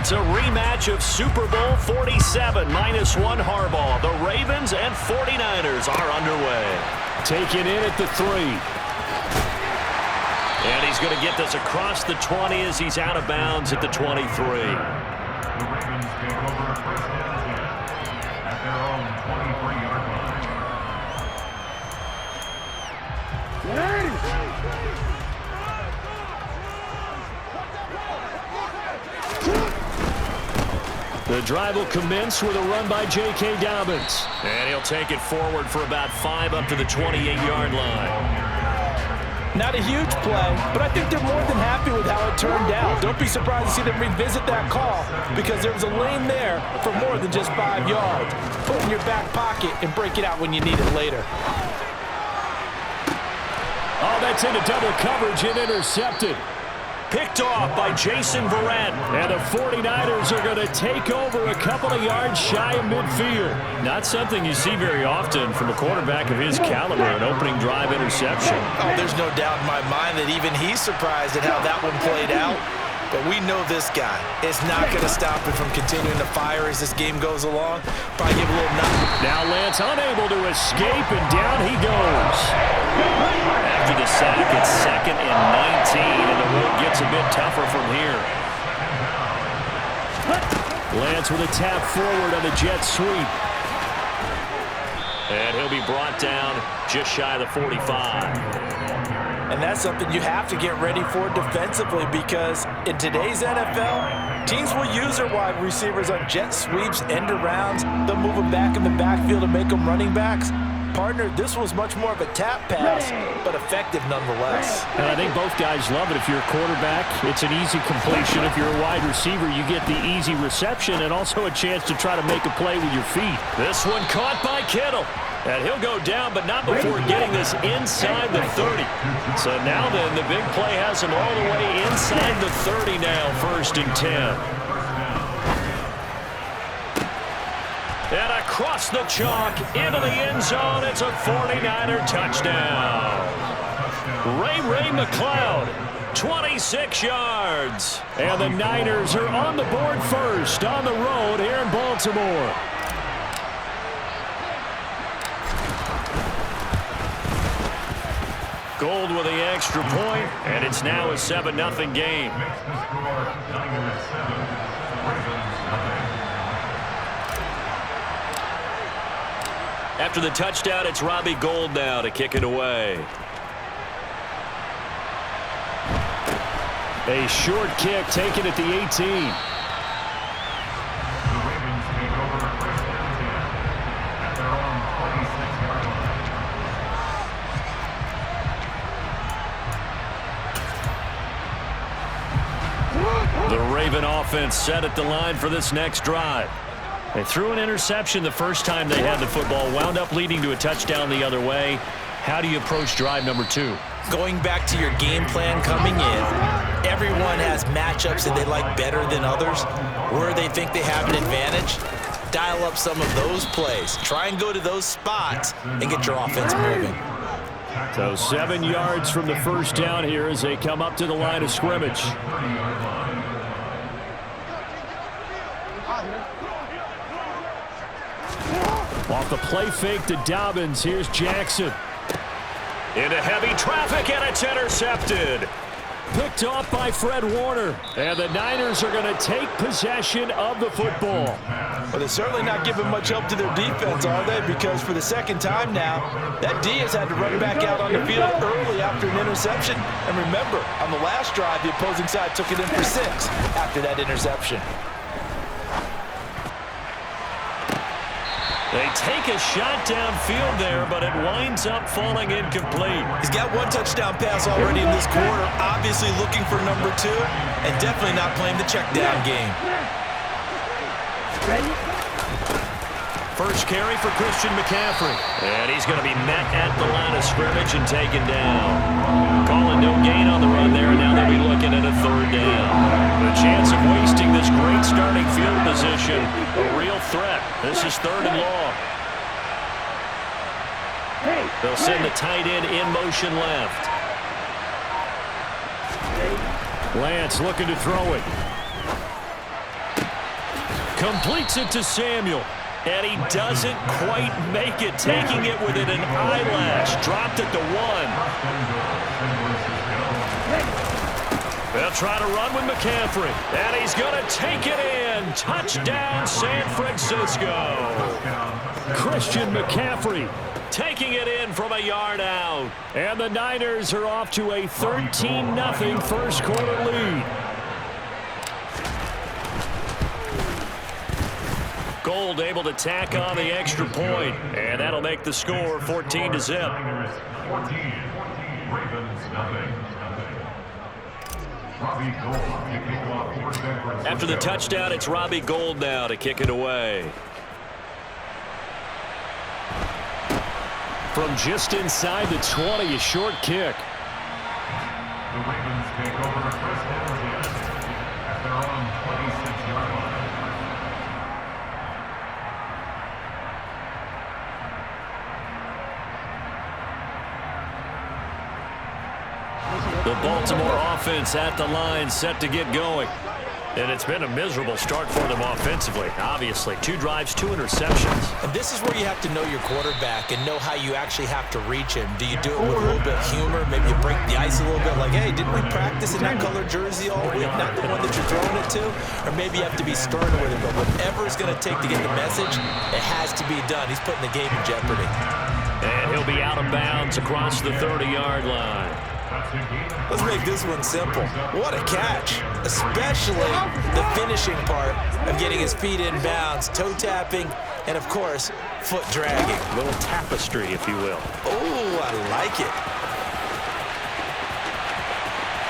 It's a rematch of Super Bowl 47 -1 Harbaugh. The Ravens and 49ers are underway. Taken in at the 3. And he's going to get this across the 20 as he's out of bounds at the 23. The Ravens take over first and 10 at their own 23-yard line. The drive will commence with a run by J.K. Dobbins. And he'll take it forward for about 5 up to the 28-yard line. Not a huge play, but I think they're more than happy with how it turned out. Don't be surprised to see them revisit that call because there was a lane there for more than just 5 yards. Put it in your back pocket and break it out when you need it later. Oh, that's into double coverage and intercepted. Picked off by Jason Verrett. And the 49ers are going to take over a couple of yards shy of midfield. Not something you see very often from a quarterback of his caliber, an opening drive interception. Oh, there's no doubt in my mind that even he's surprised at how that one played out. But we know this guy is not going to stop him from continuing to fire as this game goes along. Probably give a little nut. Now Lance unable to escape, and down he goes. After the sack, it's 2nd and 19, and the road gets a bit tougher from here. Lance with a tap forward on the jet sweep. And he'll be brought down just shy of the 45. And that's something you have to get ready for defensively because in today's NFL, teams will use their wide receivers on jet sweeps, end arounds. They'll move them back in the backfield and make them running backs. Partner, this was much more of a tap pass, but effective nonetheless. And I think both guys love it. If you're a quarterback, it's an easy completion. If you're a wide receiver, you get the easy reception and also a chance to try to make a play with your feet. This one caught by Kittle. And he'll go down, but not before getting this inside the 30. So now then, the big play has him all the way inside the 30 now, 1st and 10. And across the chalk, into the end zone, it's a 49er touchdown. Ray McLeod, 26 yards. And the Niners are on the board first on the road here in Baltimore. Gold with the extra point, and it's now a 7-0 game. After the touchdown, it's Robbie Gould now to kick it away. A short kick taken at the 18. The Raven offense set at the line for this next drive. They threw an interception the first time they had the football, wound up leading to a touchdown the other way. How do you approach drive number 2? Going back to your game plan coming in, everyone has matchups that they like better than others. Where they think they have an advantage, dial up some of those plays. Try and go to those spots and get your offense moving. So 7 yards from the first down here as they come up to the line of scrimmage. Off the play fake to Dobbins, here's Jackson. Into heavy traffic, and it's intercepted. Picked off by Fred Warner. And the Niners are going to take possession of the football. Well, they're certainly not giving much help to their defense, are they? Because for the second time now, that D has had to run back out on the field early after an interception. And remember, on the last drive, the opposing side took it in for 6 after that interception. They take a shot downfield there, but it winds up falling incomplete. He's got 1 touchdown pass already in this quarter, obviously looking for number 2, and definitely not playing the check down game. First carry for Christian McCaffrey. And he's going to be met at the line of scrimmage and taken down. Calling no gain on the run there, and now they'll be looking at a 3rd down. The chance of wasting this great starting field position, a real threat. This is 3rd and long. They'll send the tight end in motion left. Lance looking to throw it. Completes it to Samuel. And he doesn't quite make it, taking it within an eyelash. Dropped it to 1. They'll try to run with McCaffrey. And he's going to take it in. Touchdown, San Francisco. Christian McCaffrey taking it in from a yard out. And the Niners are off to a 13-0 first quarter lead. Gold able to tack on the extra point, and that'll make the score 14-0. After the touchdown, it's Robbie Gould now to kick it away. From just inside the 20, a short kick. The Ravens take over first and 10 at their own 26-yard line. The Baltimore offense at the line, set to get going. And it's been a miserable start for them offensively, obviously. 2 drives, 2 interceptions. And this is where you have to know your quarterback and know how you actually have to reach him. Do you do it with a little bit of humor? Maybe you break the ice a little bit, like, hey, didn't we practice in that color jersey all week? Not the one that you're throwing it to? Or maybe you have to be stern with him. But whatever it's going to take to get the message, it has to be done. He's putting the game in jeopardy. And he'll be out of bounds across the 30-yard line. Let's make this one simple. What a catch, especially the finishing part of getting his feet in bounds, toe tapping, and of course, foot dragging. A little tapestry, if you will. Oh, I like it.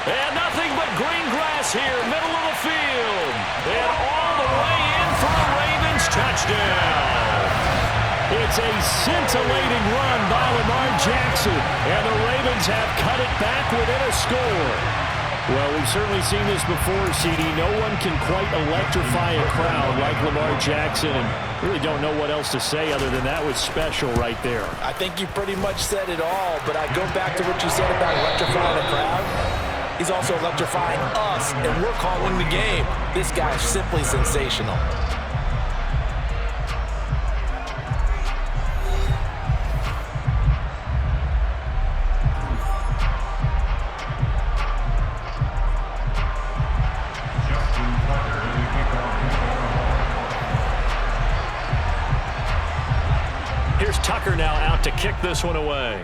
And nothing but green grass here, middle of the field. And all the way in for a Ravens touchdown. It's a scintillating run by Lamar Jackson, and the Ravens have cut it back within a score. Well, we've certainly seen this before, CD. No one can quite electrify a crowd like Lamar Jackson, and really don't know what else to say other than that was special right there. I think you pretty much said it all, but I go back to what you said about electrifying a crowd. He's also electrifying us, and we're calling the game. This guy is simply sensational. Here's Tucker now out to kick this one away.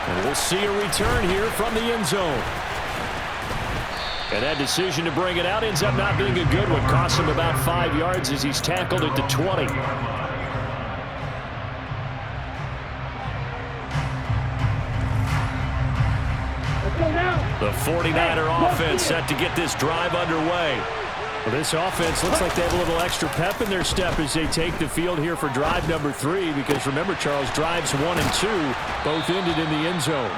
And we'll see a return here from the end zone. And that decision to bring it out ends up not being a good one. Costs him about 5 yards as he's tackled at the 20. The 49er offense set to get this drive underway. Well, this offense looks like they have a little extra pep in their step as they take the field here for drive number 3, because remember, Charles, drives 1 and 2 both ended in the end zone.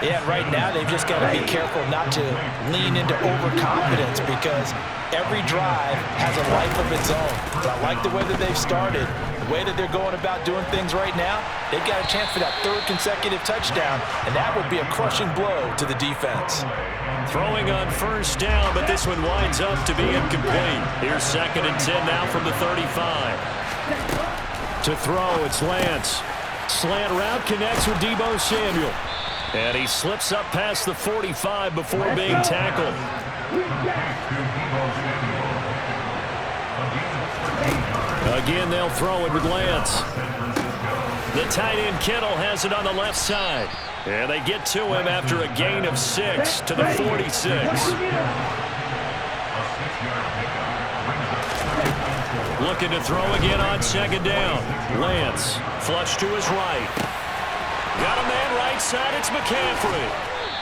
Yeah, right now they've just got to be careful not to lean into overconfidence, because every drive has a life of its own. But I like the way that they've started, the way that they're going about doing things right now. They've got a chance for that 3rd consecutive touchdown, and that would be a crushing blow to the defense. Throwing on first down, but this one winds up to be incomplete. Here's 2nd and 10 now from the 35. To throw, it's Lance. Slant route connects with Deebo Samuel. And he slips up past the 45 before being tackled. Again, they'll throw it with Lance. The tight end Kittle has it on the left side. And they get to him after a gain of 6 to the 46. Looking to throw again on 2nd down. Lance, flush to his right. Got a man right side, it's McCaffrey.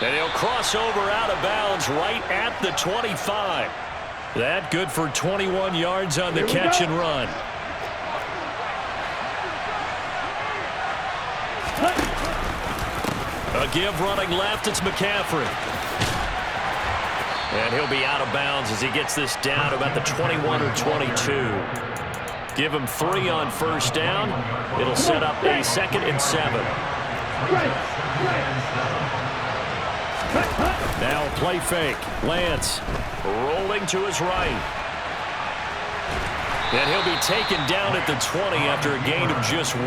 And he'll cross over out of bounds right at the 25. That good for 21 yards on the catch and run. A give running left, it's McCaffrey. And he'll be out of bounds as he gets this down to about the 21 or 22. Give him 3 on first down. It'll set up a 2nd and 7. Now play fake. Lance Rolling to his right. And he'll be taken down at the 20 after a gain of just 1.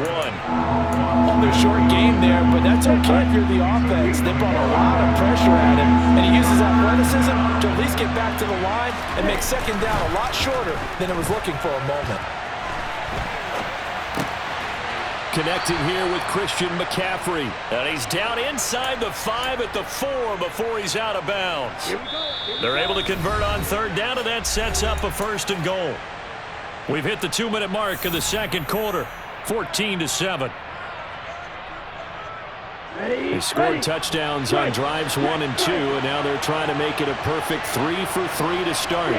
On their short game there, but that's okay if you're the offense. They brought a lot of pressure at him, and he uses athleticism to at least get back to the line and make second down a lot shorter than it was looking for a moment. connecting here with Christian McCaffrey. And he's down inside the 5 at the 4 before he's out of bounds. They're able to convert on third down, and that sets up a 1st and goal. We've hit the 2-minute mark of the second quarter, 14-7. They scored touchdowns on drives 1 and 2, and now they're trying to make it a perfect 3 for 3 to start.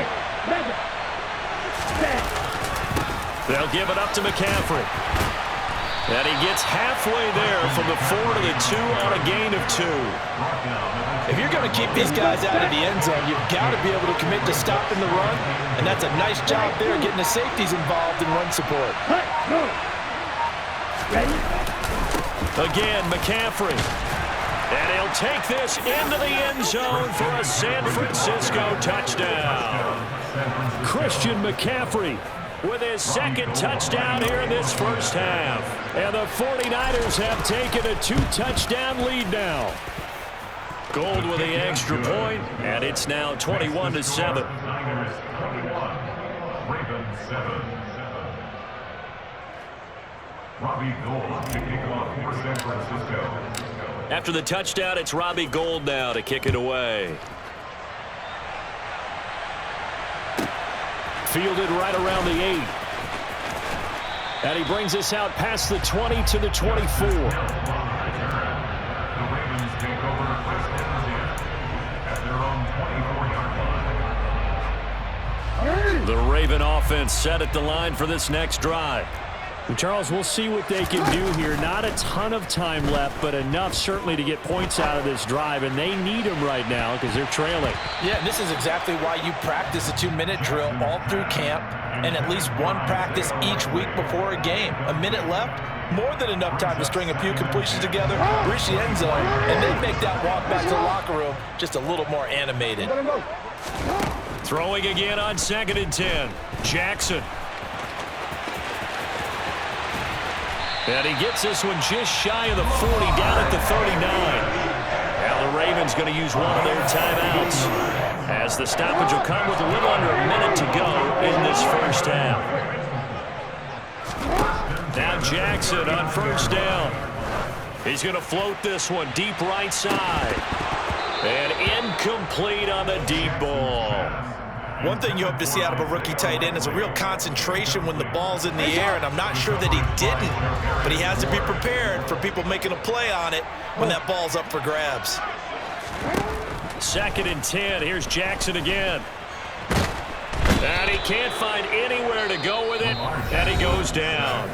They'll give it up to McCaffrey. And he gets halfway there from the 4 to the 2 on a gain of 2. If you're going to keep these guys out of the end zone, you've got to be able to commit to stopping the run, and that's a nice job there getting the safeties involved in run support. Again, McCaffrey. And he'll take this into the end zone for a San Francisco touchdown. Christian McCaffrey with his 2nd touchdown here in this first half. And the 49ers have taken a 2-touchdown lead now. Gold with the extra point, and it's now 21-7. Robbie Gould to kick off for San Francisco. After the touchdown, it's Robbie Gould now to kick it away. Fielded right around the 8. And he brings us out past the 20 to the 24. The Ravens take over first down at their own 24-yard line. The Raven offense set at the line for this next drive. Charles, we'll see what they can do here. Not a ton of time left, but enough certainly to get points out of this drive, and they need them right now because they're trailing. Yeah, and this is exactly why you practice a 2-minute drill all through camp and at least one practice each week before a game. A minute left, more than enough time to string a few completions together, reach the end zone, and then make that walk back to the locker room just a little more animated. Throwing again on 2nd and 10. Jackson. And he gets this one just shy of the 40, down at the 39. Now the Ravens going to use one of their timeouts, as the stoppage will come with a little under a minute to go in this first half. Now Jackson on 1st down. He's going to float this one deep right side. And incomplete on the deep ball. One thing you hope to see out of a rookie tight end is a real concentration when the ball's in the air, and I'm not sure that he didn't, but he has to be prepared for people making a play on it when that ball's up for grabs. 2nd and 10. Here's Jackson again. And he can't find anywhere to go with it, and he goes down.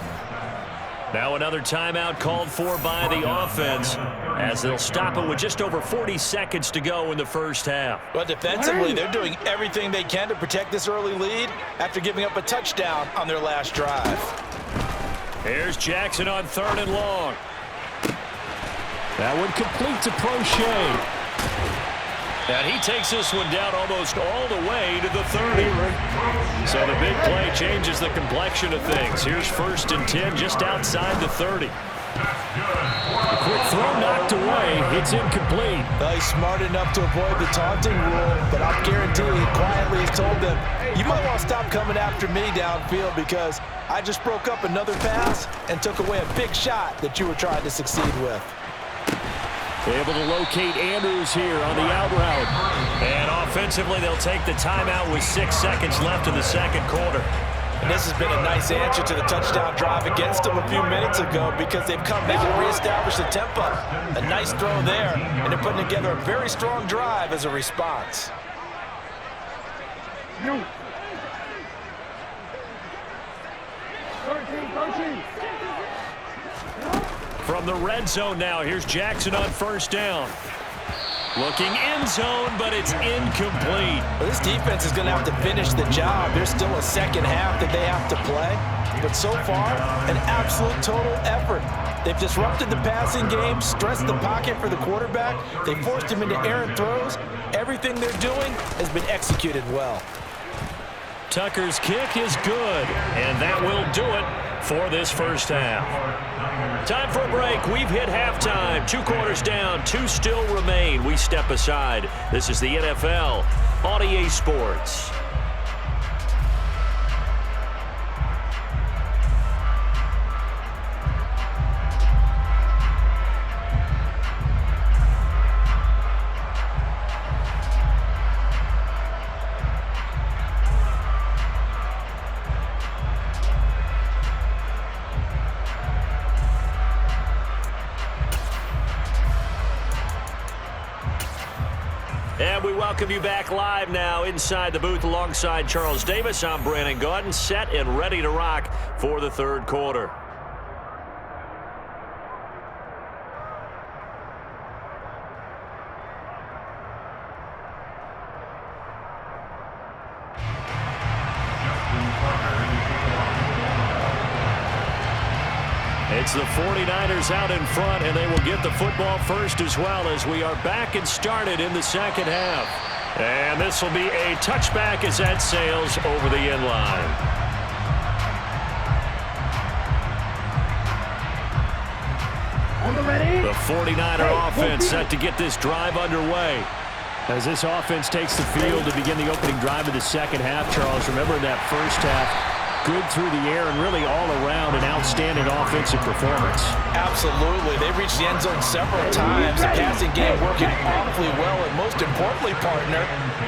Now another timeout called for by the offense, as they'll stop it with just over 40 seconds to go in the first half. But defensively, they're doing everything they can to protect this early lead after giving up a touchdown on their last drive. Here's Jackson on 3rd and long. That one complete to Prochet. And he takes this one down almost all the way to the 30. So the big play changes the complexion of things. Here's 1st and 10 just outside the 30. A quick throw knocked away. It's incomplete. He's smart enough to avoid the taunting rule, but I'm guaranteeing he quietly has told them, you might want to stop coming after me downfield because I just broke up another pass and took away a big shot that you were trying to succeed with. Able to locate Andrews here on the out route. And offensively, they'll take the timeout with 6 seconds left in the second quarter. And this has been a nice answer to the touchdown drive against them a few minutes ago because they've come back and reestablished the tempo. A nice throw there, and they're putting together a very strong drive as a response. From the red zone now, here's Jackson on 1st down. Looking end zone, but it's incomplete. Well, this defense is going to have to finish the job. There's still a second half that they have to play. But so far, an absolute total effort. They've disrupted the passing game, stressed the pocket for the quarterback. They forced him into errant throws. Everything they're doing has been executed well. Tucker's kick is good, and that will do it for this first half. Time for a break. We've hit halftime. 2 quarters down, 2 still remain. We step aside. This is the NFL on EA Sports. And we welcome you back live now inside the booth alongside Charles Davis. I'm Brandon Gaudin, set and ready to rock for the third quarter. It's the 49ers out in front, and they will get the football first as well as we are back and started in the second half. And this will be a touchback as that sails over the end line. The 49er offense set to get this drive underway. As this offense takes the field to begin the opening drive of the second half, Charles, remember that first half, good through the air and really all around an outstanding offensive performance. Absolutely. They reached the end zone several times. The passing game working awfully well, and most importantly, partner.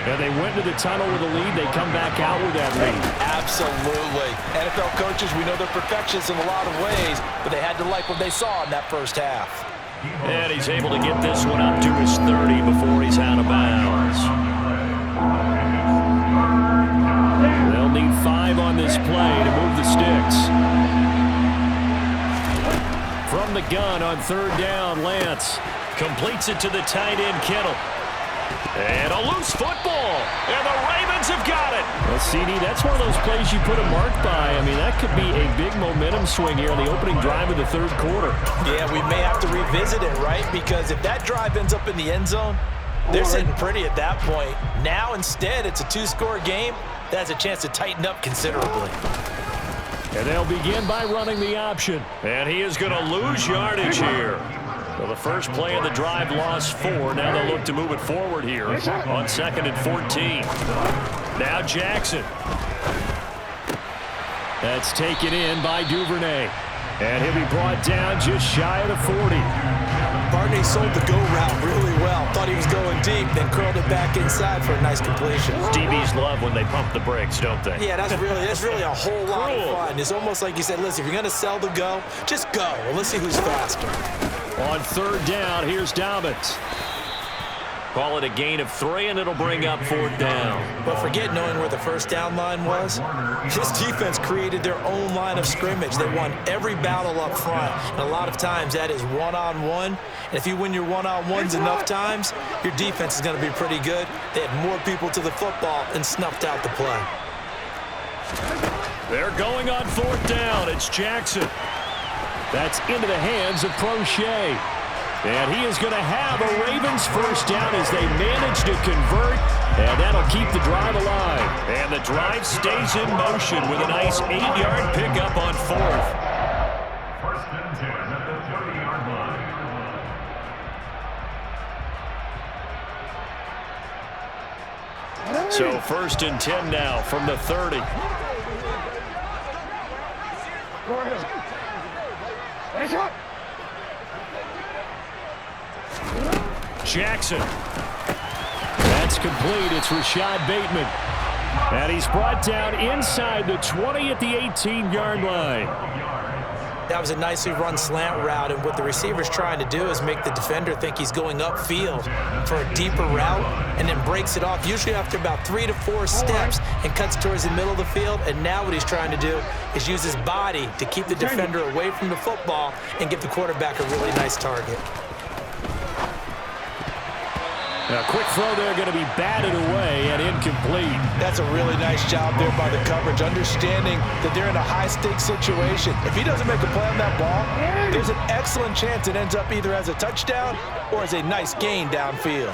And they went to the tunnel with a lead. They come back out with that lead. Absolutely. NFL coaches, we know they're perfectionists in a lot of ways, but they had to like what they saw in that first half. And he's able to get this one up to his 30 before he's out of bounds. They'll need 5 on this play to move the sticks. From the gun on third down, Lance completes it to the tight end, Kittle. And a loose football, and the Ravens have got it. Well, CD, that's one of those plays you put a mark by. I mean, that could be a big momentum swing here on the opening drive of the third quarter. Yeah, we may have to revisit it, right? Because if that drive ends up in the end zone, they're sitting pretty at that point. Now, instead, it's a 2-score game. That has a chance to tighten up considerably. And they'll begin by running the option. And he is going to lose yardage here. Well, the first play of the drive lost 4. Now they'll look to move it forward here on 2nd and 14. Now Jackson. That's taken in by Duvernay. And he'll be brought down just shy of the 40. Barney sold the go route really well. Thought he was going deep, then curled it back inside for a nice completion. DBs love when they pump the brakes, don't they? Yeah, that's really a whole lot of fun. It's almost like you said, listen, if you're going to sell the go, just go. Well, let's see who's faster. On third down, here's Dobbins. Call it a gain of 3, and it'll bring up 4th down. But forget knowing where the first down line was. This defense created their own line of scrimmage. They won every battle up front. And a lot of times that is one-on-one. And if you win your one-on-ones enough times, your defense is going to be pretty good. They had more people to the football and snuffed out the play. They're going on 4th down. It's Jackson. That's into the hands of Prochet. And he is going to have a Ravens first down as they manage to convert, and that'll keep the drive alive. And the drive stays in motion with a nice 8-yard pickup on 4th. 1st and 10 at the 30-yard line. So 1st and 10 now from the 30. Jackson. That's complete. It's Rashad Bateman. And he's brought down inside the 20 at the 18-yard line. That was a nicely run slant route, and what the receiver's trying to do is make the defender think he's going upfield for a deeper route and then breaks it off, usually after about 3 to 4 steps, and cuts towards the middle of the field. And now what he's trying to do is use his body to keep the defender away from the football and give the quarterback a really nice target. A quick throw there going to be batted away and incomplete. That's a really nice job there by the coverage, understanding that they're in a high-stakes situation. If he doesn't make a play on that ball, there's an excellent chance it ends up either as a touchdown or as a nice gain downfield.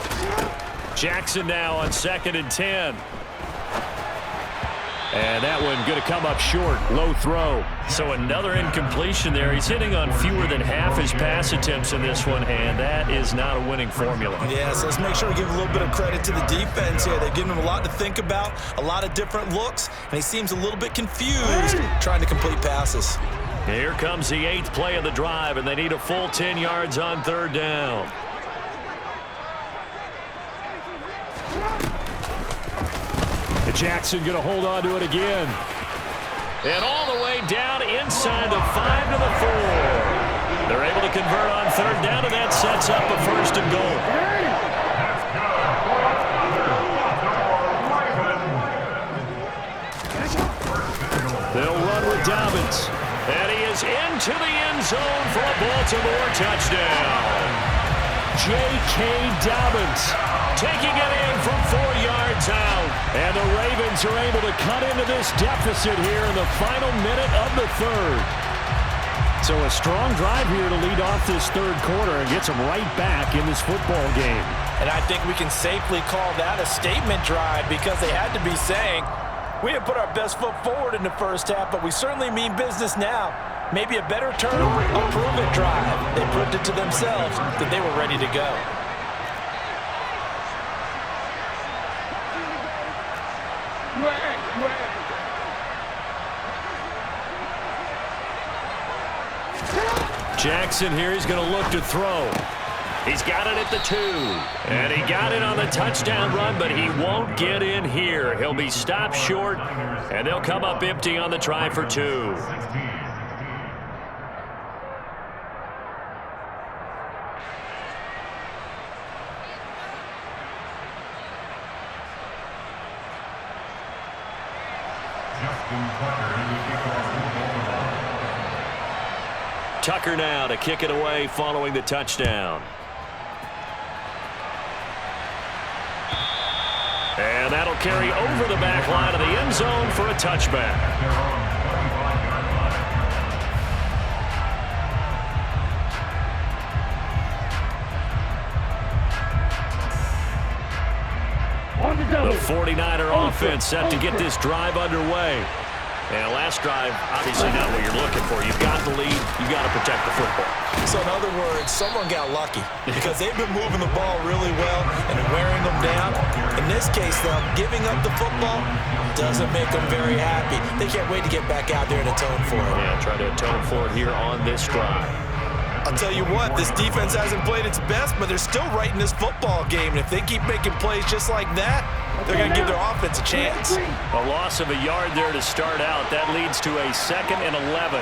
Jackson now on 2nd and 10. And that one going to come up short. Low throw. So another incompletion there. He's hitting on fewer than half his pass attempts in this one, and that is not a winning formula. Yeah, so let's make sure we give a little bit of credit to the defense here. They're giving him a lot to think about, a lot of different looks, and he seems a little bit confused trying to complete passes. Here comes the 8th play of the drive, and they need a full 10 yards on 3rd down. Jackson going to hold on to it again. And all the way down inside the 5 to the 4. They're able to convert on 3rd down, and that sets up a 1st and goal. They'll run with Dobbins. And he is into the end zone for a Baltimore touchdown. J.K. Dobbins Taking it in from 4 yards out. And the Ravens are able to cut into this deficit here in the final minute of the 3rd. So a strong drive here to lead off this 3rd quarter and gets them right back in this football game. And I think we can safely call that a statement drive because they had to be saying, we didn't put our best foot forward in the first half, but we certainly mean business now. Maybe a better term, a prove-it drive. They proved it to themselves that they were ready to go. Jackson here, he's going to look to throw. He's got it at the 2. And he got it on the touchdown run, but he won't get in here. He'll be stopped short, and they'll come up empty on the try for 2. Tucker now to kick it away following the touchdown. And that'll carry over the back line of the end zone for a touchback. The 49er offense set to get this drive underway. And last drive, obviously not what you're looking for. You've got the lead. You've got to protect the football. So in other words, someone got lucky because they've been moving the ball really well and wearing them down. In this case, though, giving up the football doesn't make them very happy. They can't wait to get back out there and atone for it. Yeah, try to atone for it here on this drive. I'll tell you what, this defense hasn't played its best, but they're still right in this football game. And if they keep making plays just like that, they're going to give their offense a chance. A loss of a yard there to start out. That leads to a 2nd and 11.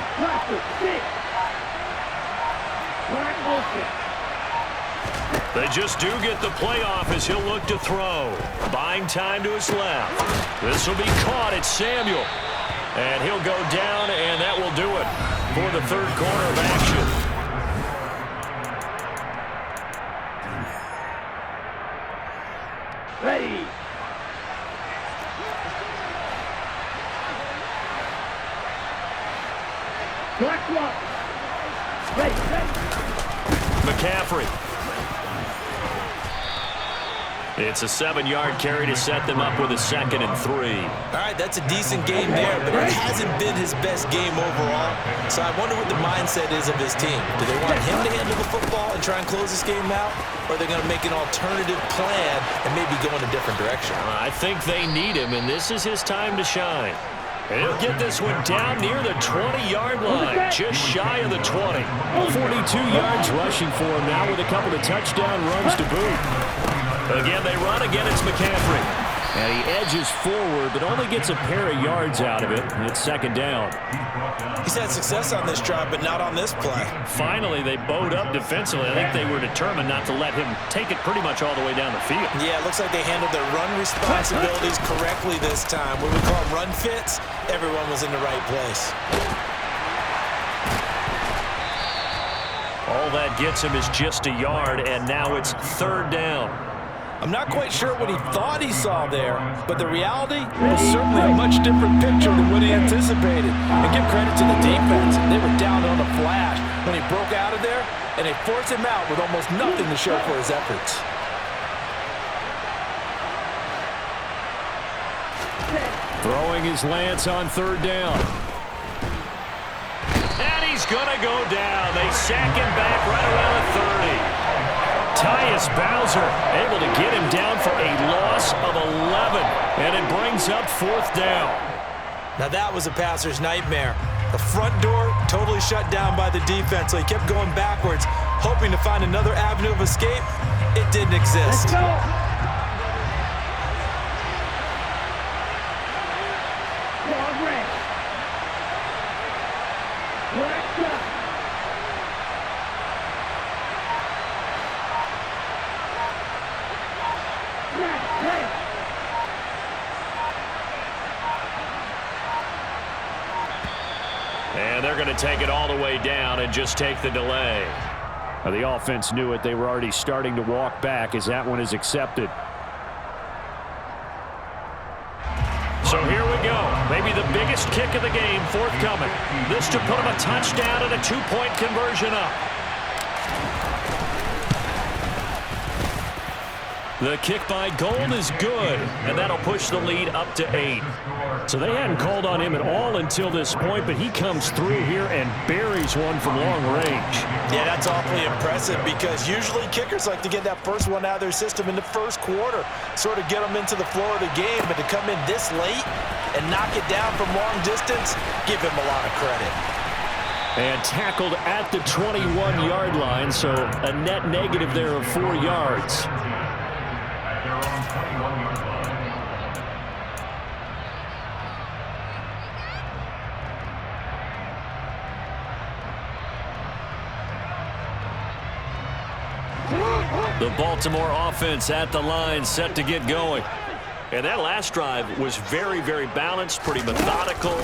They just do get the play off as he'll look to throw. Buying time to his left. This will be caught. It's Samuel. And he'll go down, and that will do it for the 3rd quarter of action. Ready. Black one. Ready. McCaffrey. It's a 7-yard carry to set them up with a 2nd and 3. All right, that's a decent game there, but it hasn't been his best game overall. So I wonder what the mindset is of his team. Do they want him to handle the football and try and close this game out? Or are they going to make an alternative plan and maybe go in a different direction? I think they need him, and this is his time to shine. And he'll get this one down near the 20-yard line, just shy of the 20. 42 yards rushing for him now with a couple of touchdown runs to boot. Again, they run. Again, it's McCaffrey. And he edges forward, but only gets a pair of yards out of it. And it's 2nd down. He's had success on this drive, but not on this play. Finally, they bowed up defensively. I think they were determined not to let him take it pretty much all the way down the field. Yeah, it looks like they handled their run responsibilities correctly this time. When we call them run fits, everyone was in the right place. All that gets him is just a yard, and now it's 3rd down. I'm not quite sure what he thought he saw there, but the reality was certainly a much different picture than what he anticipated. And give credit to the defense. They were down on a flash when he broke out of there, and they forced him out with almost nothing to show for his efforts. Throwing his lance on third down. And he's going to go down. They sack him back right around the 30. Tyus Bowser able to get him down for a loss of 11. And it brings up fourth down. Now that was a passer's nightmare. The front door totally shut down by the defense, so he kept going backwards, hoping to find another avenue of escape. It didn't exist. Let's go. Progress. Let's go. And they're going to take it all the way down and just take the delay. Now, the offense knew it. They were already starting to walk back as that one is accepted. So here we go. Maybe the biggest kick of the game forthcoming. This to put them a touchdown and a two-point conversion up. The kick by Gold is good, and that'll push the lead up to 8. So they hadn't called on him at all until this point, but he comes through here and buries one from long range. Yeah, that's awfully impressive because usually kickers like to get that first one out of their system in the first quarter, sort of get them into the flow of the game, but to come in this late and knock it down from long distance, give him a lot of credit. And tackled at the 21-yard line, so a net negative there of 4 yards. At their own 21-yard line. The Baltimore offense at the line, set to get going. And that last drive was very, very balanced, pretty methodical.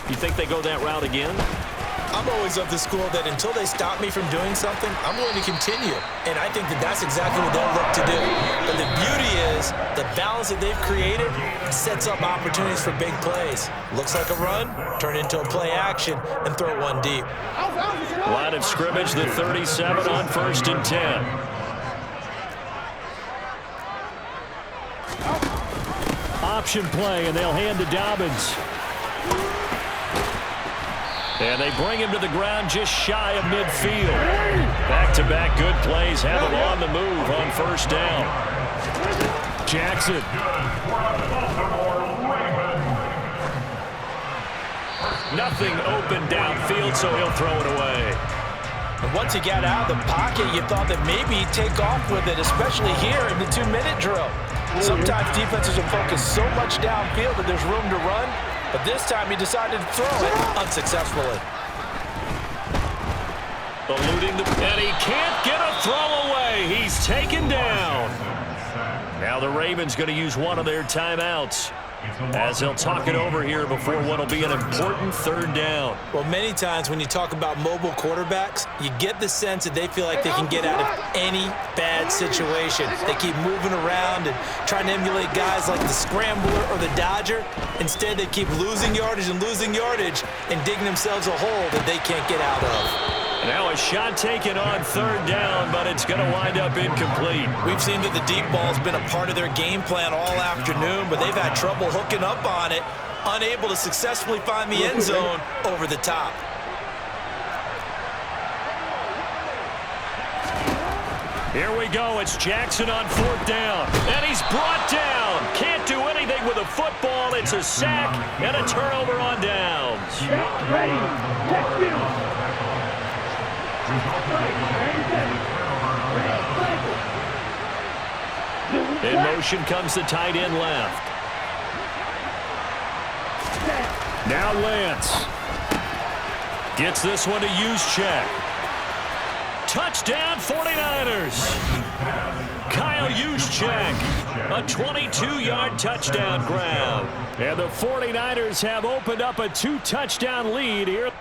You think they go that route again? I'm always of the school that until they stop me from doing something, I'm going to continue. And I think that that's exactly what they'll look to do. But the beauty is the balance that they've created sets up opportunities for big plays. Looks like a run, turn into a play action, and throw one deep. Line of scrimmage, the 37 on 1st and 10. Option play, and they'll hand to Dobbins. And they bring him to the ground just shy of midfield. Back-to-back good plays have him on the move on 1st down. Jackson. Nothing open downfield, so he'll throw it away. And once he got out of the pocket, you thought that maybe he'd take off with it, especially here in the 2-minute drill. Sometimes defenses will focus so much downfield that there's room to run, but this time he decided to throw it unsuccessfully. Eluding the... And he can't get a throw away. He's taken down. Now the Ravens going to use one of their timeouts as they'll talk it over here before what will be an important 3rd down. Well, many times when you talk about mobile quarterbacks, you get the sense that they feel like they can get out of any bad situation. They keep moving around and trying to emulate guys like the Scrambler or the Dodger. Instead, they keep losing yardage and digging themselves a hole that they can't get out of. Now a shot taken on 3rd down, but it's going to wind up incomplete. We've seen that the deep ball's been a part of their game plan all afternoon, but they've had trouble hooking up on it, unable to successfully find the end zone over the top. Here we go. It's Jackson on 4th down, and he's brought down. Can't do anything with a football. It's a sack and a turnover on downs. Ready. Check field. In motion comes the tight end left. Now Lance. Gets this one to Juszczyk. Touchdown 49ers. Kyle Juszczyk. A 22-yard touchdown grab. And the 49ers have opened up a 2-touchdown lead here.